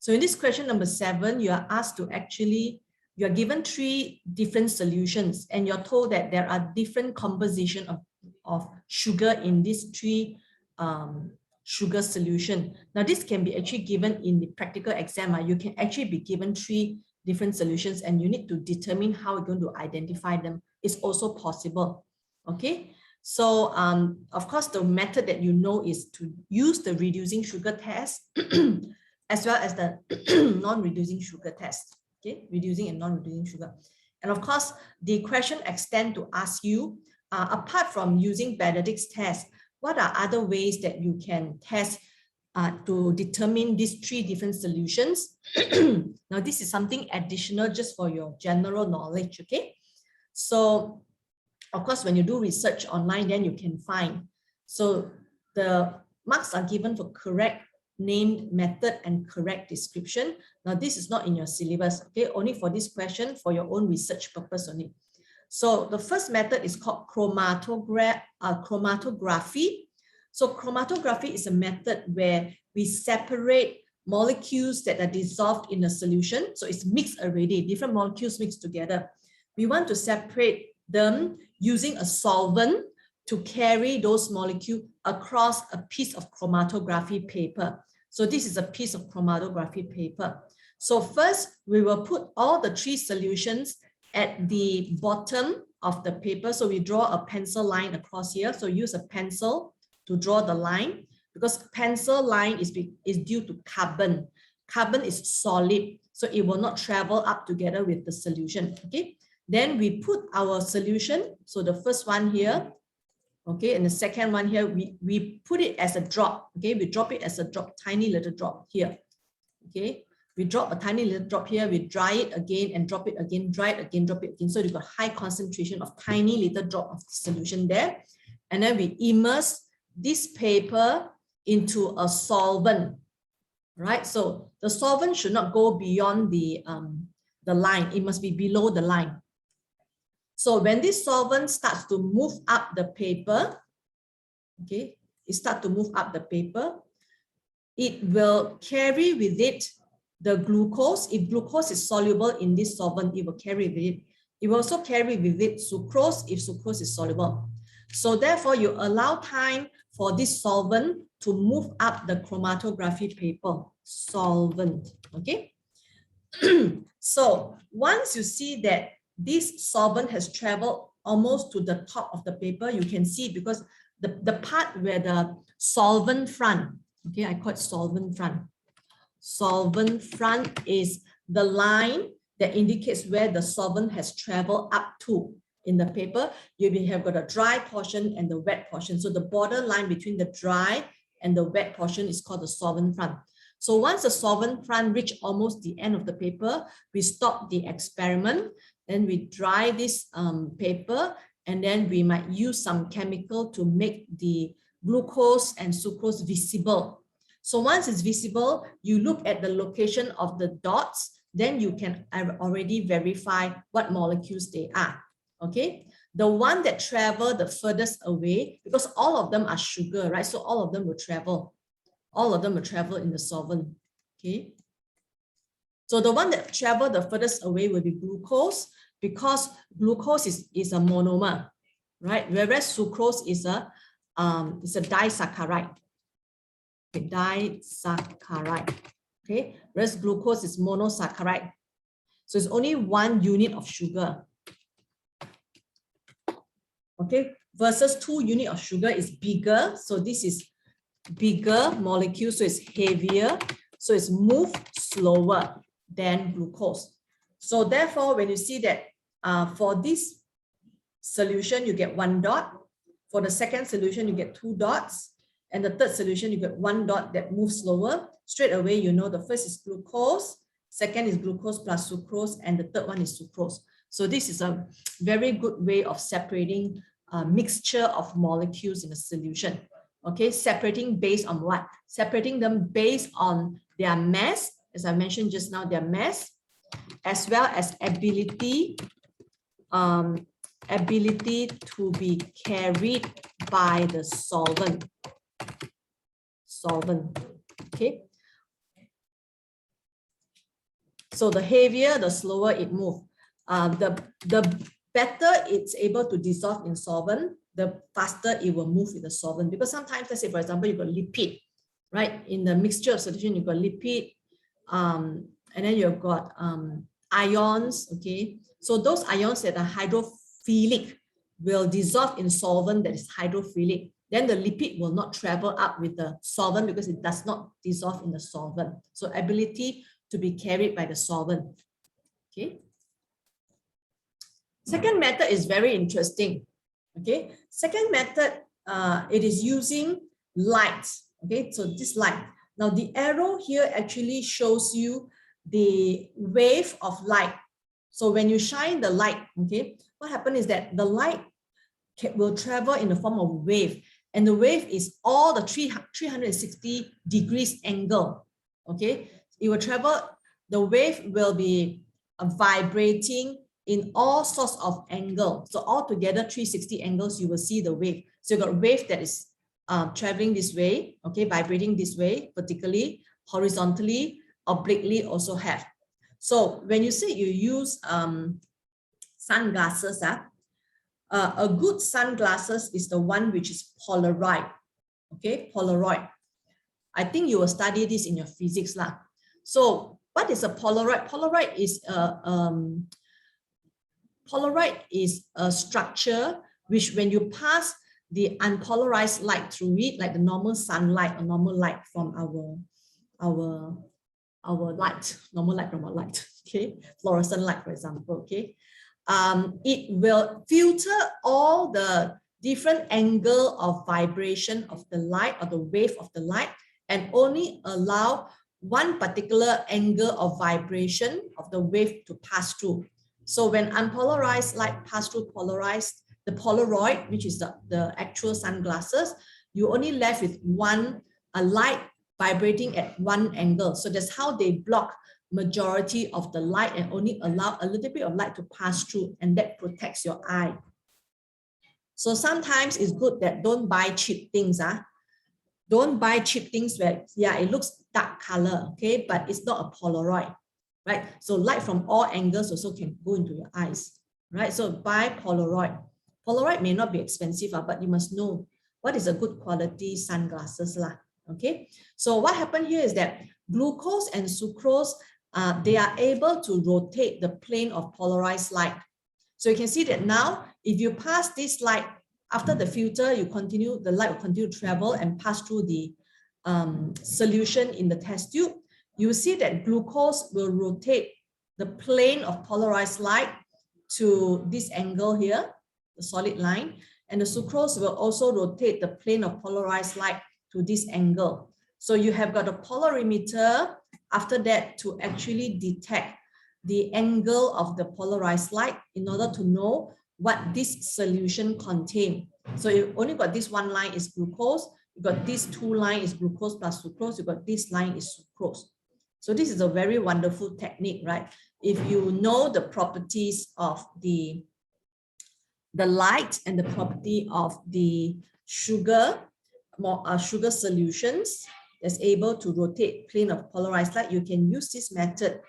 So in this question number 7, you are asked to actually, you are given 3 different solutions and you're told that there are different composition of sugar in these 3 sugar solution. Now this can be actually given in the practical exam. You can actually be given 3 different solutions and you need to determine how you're going to identify them. It's also possible. Okay. So of course, the method that you know is to use the reducing sugar test as well as the non-reducing sugar test. Okay, reducing and non-reducing sugar. And of course, the question extends to ask you, apart from using Benedict's test, what are other ways that you can test to determine these 3 different solutions? Now, this is something additional just for your general knowledge, okay? So, of course, when you do research online, then you can find. So, the marks are given for correct named method and correct description. Now, this is not in your syllabus, okay? Only for this question, for your own research purpose only. So the first method is called chromatography. So chromatography is a method where we separate molecules that are dissolved in a solution. So it's mixed already, different molecules mixed together. We want to separate them using a solvent to carry those molecules across a piece of chromatography paper. So this is a piece of chromatography paper. So first, we will put all the 3 solutions at the bottom of the paper. So we draw a pencil line across here. So use a pencil to draw the line because pencil line is due to carbon. Carbon is solid, so it will not travel up together with the solution. Okay. Then we put our solution. So the first one here, okay, and the second one here, we put it as a drop. Okay, we drop it as a drop, tiny little drop here. Okay. We drop a tiny little drop here, we dry it again and drop it again, dry it again, drop it again. So you've got high concentration of tiny little drop of solution there. And then we immerse this paper into a solvent, right? So the solvent should not go beyond the line. It must be below the line. So when this solvent starts to move up the paper, okay, it starts to move up the paper, it will carry with it the glucose. If glucose is soluble in this solvent, it will carry with it. It will also carry with it sucrose if sucrose is soluble. So therefore, you allow time for this solvent to move up the chromatography paper. Solvent, okay? So once you see that this solvent has traveled almost to the top of the paper, you can see because the part where the solvent front, okay, I call it solvent front. Solvent front is the line that indicates where the solvent has traveled up to in the paper. You have got a dry portion and the wet portion. So the border line between the dry and the wet portion is called the solvent front. So once the solvent front reach almost the end of the paper, we stop the experiment. Then we dry this paper, and then we might use some chemical to make the glucose and sucrose visible. So once it's visible, you look at the location of the dots, then you can already verify what molecules they are. Okay, the one that travel the furthest away, because all of them are sugar, right? So all of them will travel. All of them will travel in the solvent. Okay. So the one that travel the furthest away will be glucose, because glucose is a monomer, right? Whereas sucrose is a disaccharide. Okay, disaccharide. Okay, whereas glucose is monosaccharide. So it's only 1 unit of sugar. Okay, versus 2 units of sugar is bigger. So this is bigger molecule, so it's heavier. So it's moved slower than glucose. So therefore, when you see that for this solution, you get 1 dot. For the second solution, you get 2 dots. And the third solution, you get 1 dot that moves slower. Straight away, you know the first is glucose, second is glucose plus sucrose, and the third one is sucrose. So this is a very good way of separating a mixture of molecules in a solution. Okay, separating based on what? Separating them based on their mass, as I mentioned just now, their mass, as well as ability to be carried by the solvent. Okay. So the heavier, the slower it moves. The better it's able to dissolve in solvent, the faster it will move with the solvent. Because sometimes, let's say, for example, you've got lipid, right? In the mixture of solution, you've got lipid, and then you've got ions, okay? So those ions that are hydrophilic will dissolve in solvent that is hydrophilic. Then the lipid will not travel up with the solvent because it does not dissolve in the solvent. So ability to be carried by the solvent, okay? Second method is very interesting, okay? Second method, it is using light, okay? So this light. Now the arrow here actually shows you the wave of light. So when you shine the light, okay, what happens is that the light will travel in the form of wave, and the wave is all the 360 degrees angle, okay? It will travel, the wave will be vibrating in all sorts of angles. So altogether 360 angles, you will see the wave. So you've got wave that is traveling this way, okay, vibrating this way, vertically, horizontally, obliquely also have. So when you say you use sunglasses, a good sunglasses is the one which is polarized, okay, polaroid. I think you will study this in your physics lah. So what is a polaroid? Polaroid is a structure which when you pass the unpolarized light through it, like the normal sunlight or normal light from our light, normal light from our light, okay, fluorescent light, for example, okay, it will filter all the different angle of vibration of the light or the wave of the light and only allow one particular angle of vibration of the wave to pass through. So when unpolarized light pass through polarized, the Polaroid, which is the actual sunglasses, you only left with a light vibrating at one angle. So that's how they block majority of the light and only allow a little bit of light to pass through, and that protects your eye. So sometimes it's good that don't buy cheap things. Don't buy cheap things where, yeah, it looks dark color, okay, but it's not a Polaroid, right? So light from all angles also can go into your eyes, right? So buy Polaroid. Polaroid may not be expensive, but you must know what is a good quality sunglasses, okay? So what happened here is that glucose and sucrose, they are able to rotate the plane of polarized light. So you can see that now, if you pass this light after the filter, the light will continue to travel and pass through the solution in the test tube. You will see that glucose will rotate the plane of polarized light to this angle here, the solid line, and the sucrose will also rotate the plane of polarized light to this angle. So you have got a polarimeter after that to actually detect the angle of the polarized light in order to know what this solution contains. So you only got this one line is glucose, you got these two lines is glucose plus sucrose, you got this line is sucrose. So this is a very wonderful technique, right? If you know the properties of the light and the property of the sugar solutions that's able to rotate plane of polarized light, you can use this method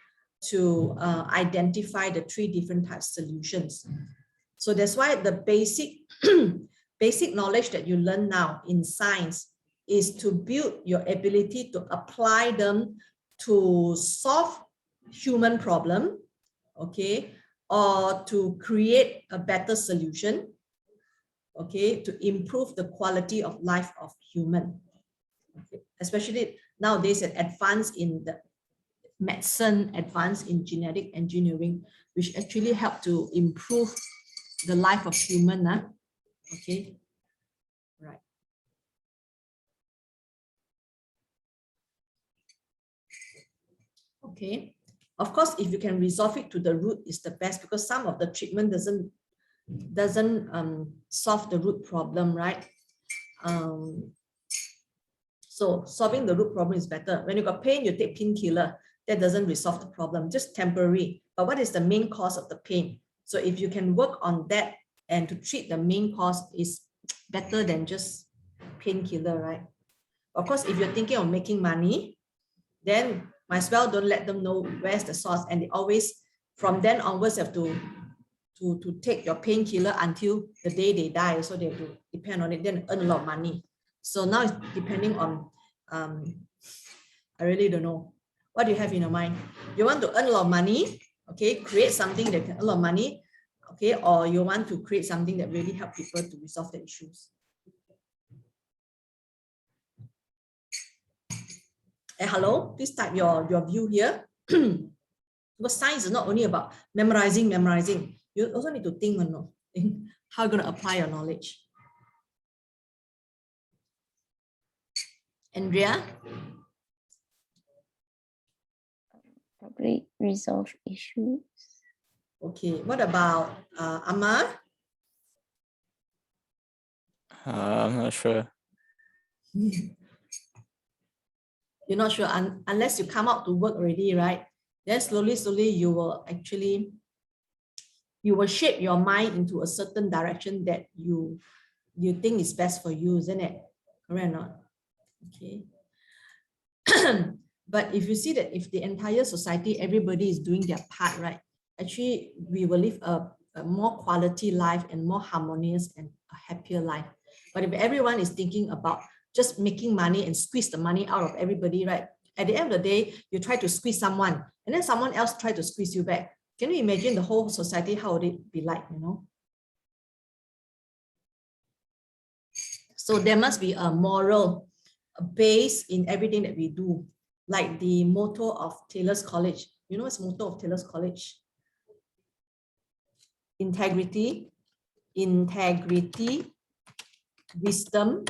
to identify the three different types of solutions. So that's why the basic knowledge that you learn now in science is to build your ability to apply them to solve human problem, okay, or to create a better solution, okay, to improve the quality of life of human. Okay. Especially nowadays, advance in the medicine, advance in genetic engineering, which actually help to improve the life of human. Okay, right. Okay, of course, if you can resolve it to the root is the best, because some of the treatment doesn't solve the root problem, right? So solving the root problem is better. When you got pain, you take painkiller. That doesn't resolve the problem, just temporary. But what is the main cause of the pain? So if you can work on that and to treat the main cause is better than just painkiller, right? Of course, if you're thinking of making money, then might as well don't let them know where's the source, and they always, from then onwards, have to take your painkiller until the day they die. So they have to depend on it, then earn a lot of money. So now it's depending on, I really don't know. What do you have in your mind? You want to earn a lot of money, okay? Create something that can earn a lot of money, okay? Or you want to create something that really help people to resolve the issues. Hello, please type your view here. Because science is not only about memorizing. You also need to think how you're going to apply your knowledge. Andrea? Probably resolve issues. Okay, what about Amar? I'm not sure. You're not sure unless you come out to work already, right? Then slowly you will actually, you will shape your mind into a certain direction that you think is best for you, isn't it? Correct or not? Okay. But if you see that if the entire society, everybody is doing their part, right? Actually, we will live a more quality life and more harmonious and a happier life. But if everyone is thinking about just making money and squeeze the money out of everybody, right? At the end of the day, you try to squeeze someone and then someone else try to squeeze you back. Can you imagine the whole society, how would it be like, you know? So there must be a moral base in everything that we do. Like the motto of Taylor's College. You know what's the motto of Taylor's College? Integrity, wisdom.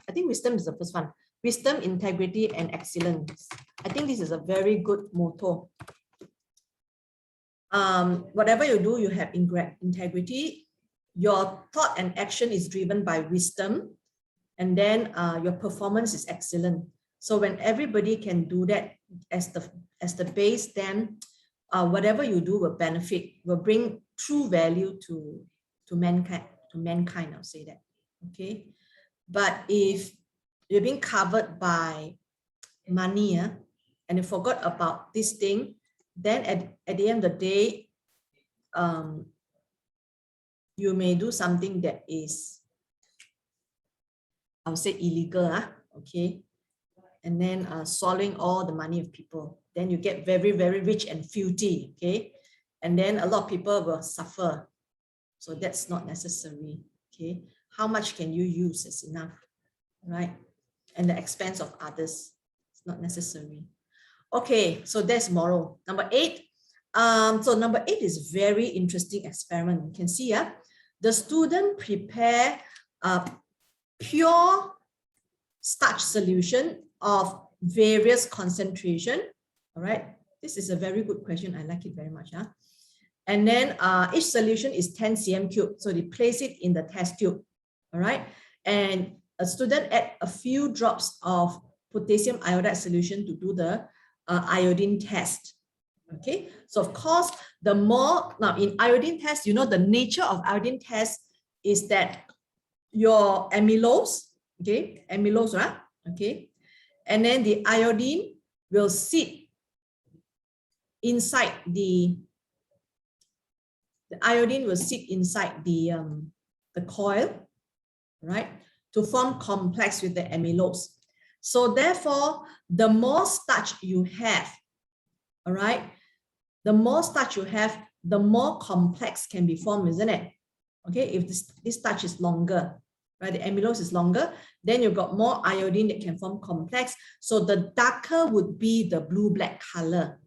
I think wisdom is the first one. Wisdom, integrity, and excellence. I think this is a very good motto. Whatever you do, you have integrity. Your thought and action is driven by wisdom. And then your performance is excellent. So when everybody can do that as the base, then whatever you do will benefit, will bring true value to mankind, I'll say that. Okay. But if you're being covered by money, and you forgot about this thing, then at the end of the day, you may do something that is, I would say, illegal, okay? And then swallowing all the money of people. Then you get very, very rich and filthy, okay? And then a lot of people will suffer. So that's not necessary, okay? How much can you use is enough, right? And the expense of others, it's not necessary. Okay, so that's moral. Number 8. So number 8 is very interesting experiment. You can see, the student prepare a pure starch solution of various concentration. All right, this is a very good question. I like it very much. And then each solution is 10 cm cube. So they place it in the test tube. All right, and a student add a few drops of potassium iodide solution to do the iodine test. Okay, so of course, the more, now in iodine test, you know, the nature of iodine test is that your amylose, okay, amylose, right? Okay, and then the iodine will sit inside the iodine will sit inside the coil, right, to form complex with the amylose. So therefore, the more starch you have, all right, the more starch you have, the more complex can be formed, isn't it? Okay, if this starch is longer, right, the amylose is longer, then you've got more iodine that can form complex. So the darker would be the blue-black color.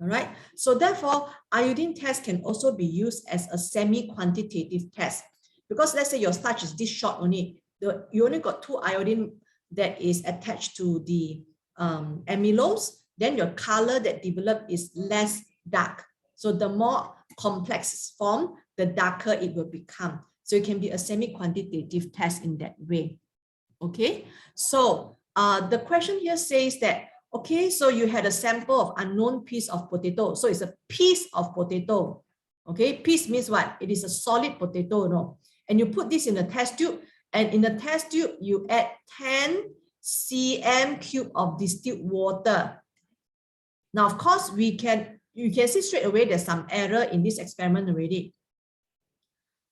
All right, so therefore, iodine test can also be used as a semi-quantitative test. Because let's say your starch is this short only, you only got 2 iodine that is attached to the amylose, then your color that developed is less dark. So the more complex is formed, the darker it will become. So it can be a semi-quantitative test in that way. Okay, so the question here says that, okay, so you had a sample of unknown piece of potato. So it's a piece of potato. Okay, piece means what? It is a solid potato, no? And you put this in a test tube, and in the test tube, you add 10 cm cube of distilled water. Now, of course, you can see straight away there's some error in this experiment already.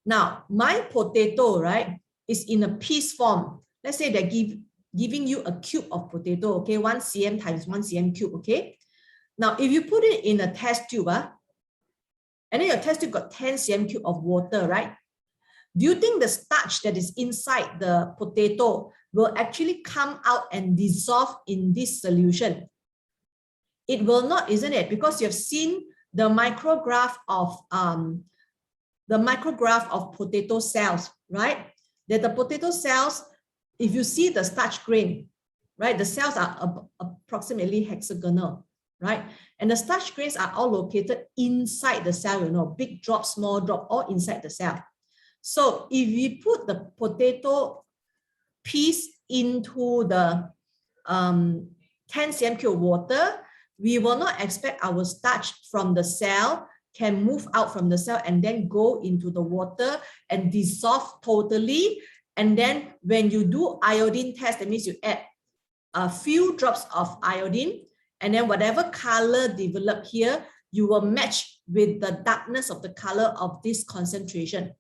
Now, my potato, right, is in a piece form. Let's say they're giving you a cube of potato, okay, 1 cm times 1 cm cube, okay? Now, if you put it in a test tube, and then your test tube got 10 cm cube of water, right? Do you think the starch that is inside the potato will actually come out and dissolve in this solution? It will not, isn't it? Because you've seen the micrograph of potato cells, right? That the potato cells, if you see the starch grain, right, the cells are approximately hexagonal, right? And the starch grains are all located inside the cell, you know, big drop, small drop, all inside the cell. So if we put the potato piece into the 10 cm cube water, we will not expect our starch from the cell can move out from the cell and then go into the water and dissolve totally. And then when you do iodine test, that means you add a few drops of iodine, and then whatever color developed here, you will match with the darkness of the color of this concentration.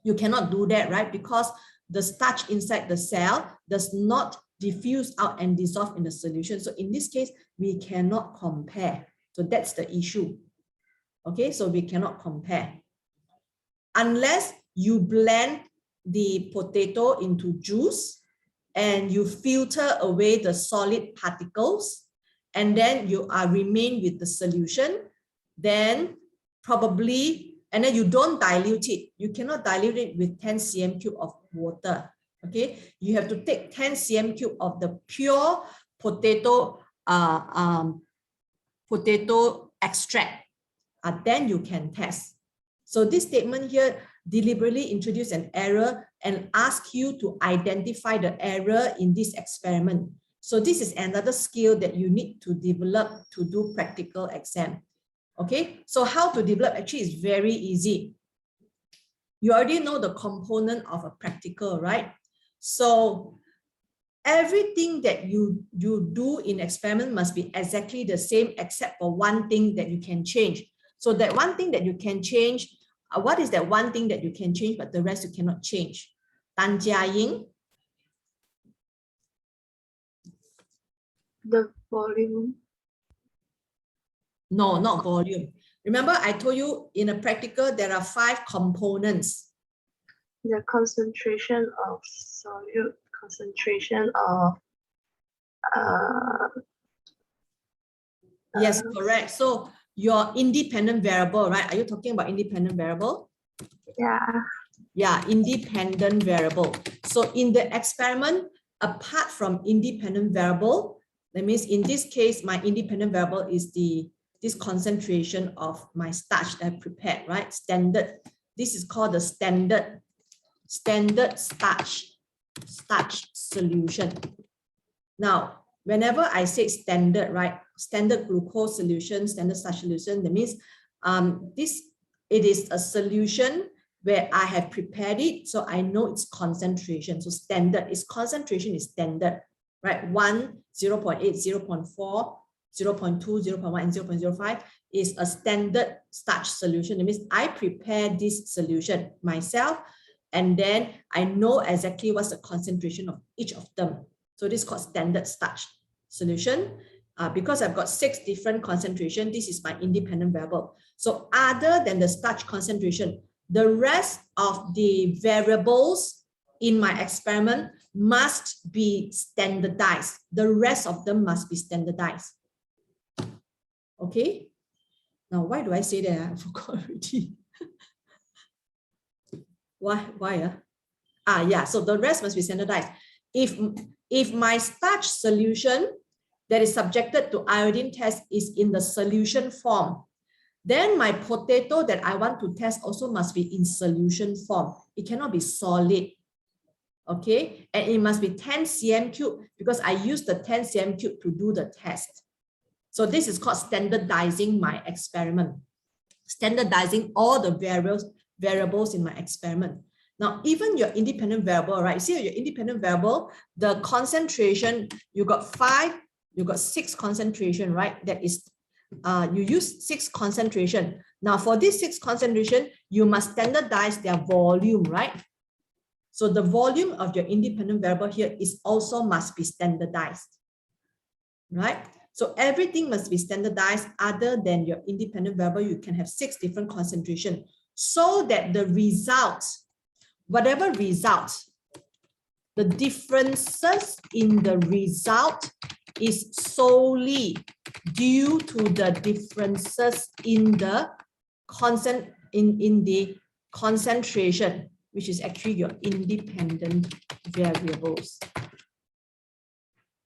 You cannot do that, right? Because the starch inside the cell does not diffuse out and dissolve in the solution. So in this case, we cannot compare. So that's the issue. Okay, so we cannot compare. Unless you blend the potato into juice and you filter away the solid particles, and then you remain with the solution, then probably, and then you don't dilute it. You cannot dilute it with 10 cm cube of water. Okay, you have to take 10 cm cube of the pure potato potato extract. Then you can test. So this statement here deliberately introduce an error and ask you to identify the error in this experiment. So this is another skill that you need to develop to do practical exam. Okay, so how to develop actually is very easy. You already know the component of a practical, right? So everything that you do in experiment must be exactly the same except for one thing that you can change. So that one thing that you can change, what is that one thing that you can change, but the rest you cannot change? Tan Jia Ying? The volume. No, not volume. Remember, I told you in a practical, there are 5 components. The concentration of solute, concentration of Yes, correct. So your independent variable, right? Are you talking about independent variable? yeah. Yeah, independent variable. So in the experiment, apart from independent variable, that means in this case, my independent variable is this concentration of my starch that I prepared, right? Standard. This is called the standard starch solution. Now, whenever I say standard, right? Standard glucose solution, standard starch solution, that means it is a solution where I have prepared it, so I know its concentration. So standard, its concentration is standard, right? 1, 0.8, 0.4, 0.2, 0.1, and 0.05 is a standard starch solution. That means I prepare this solution myself, and then I know exactly what's the concentration of each of them. So this is called standard starch solution. Because I've got 6 different concentrations, this is my independent variable. So other than the starch concentration, the rest of the variables in my experiment must be standardized. The rest of them must be standardized. Okay. Now, why do I say that? I forgot already. Why? Yeah, so the rest must be standardized. If my starch solution that is subjected to iodine test is in the solution form, then my potato that I want to test also must be in solution form. It cannot be solid. Okay, and it must be 10 cm cube because I use the 10 cm cube to do the test. So this is called standardizing my experiment. Standardizing all the variables in my experiment. Now, even your independent variable, right? See your independent variable, the concentration, you got 6 concentration, right? That is you use 6 concentration. Now for this 6 concentration, you must standardize their volume, right? So the volume of your independent variable here is also must be standardized, right? So everything must be standardized other than your independent variable. You can have 6 different concentration so that the results, whatever results, the differences in the result is solely due to the differences in the concentration, which is actually your independent variables.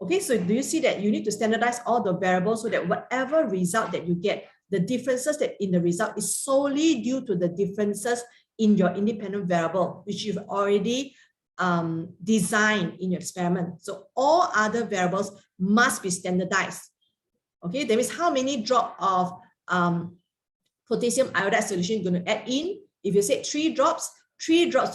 Okay, so do you see that you need to standardize all the variables so that whatever result that you get, the differences that in the result is solely due to the differences in your independent variable, which you've already designed in your experiment. So all other variables must be standardized. Okay, that means how many drop of potassium iodide solution you're going to add in. If you say 3 drops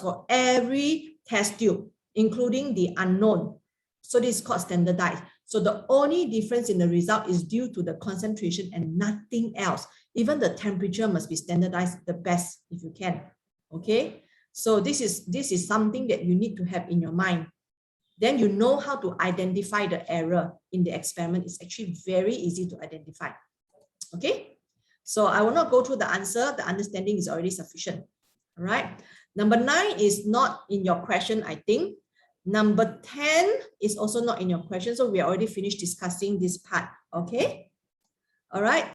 for every test tube, including the unknown. So this is called standardized. So the only difference in the result is due to the concentration and nothing else. Even the temperature must be standardized the best if you can. Okay, so this is something that you need to have in your mind. Then you know how to identify the error in the experiment. It's actually very easy to identify. Okay, so I will not go through the answer. The understanding is already sufficient. All right. Number 9 is not in your question, I think. Number 10 is also not in your question. So we already finished discussing this part. Okay. All right.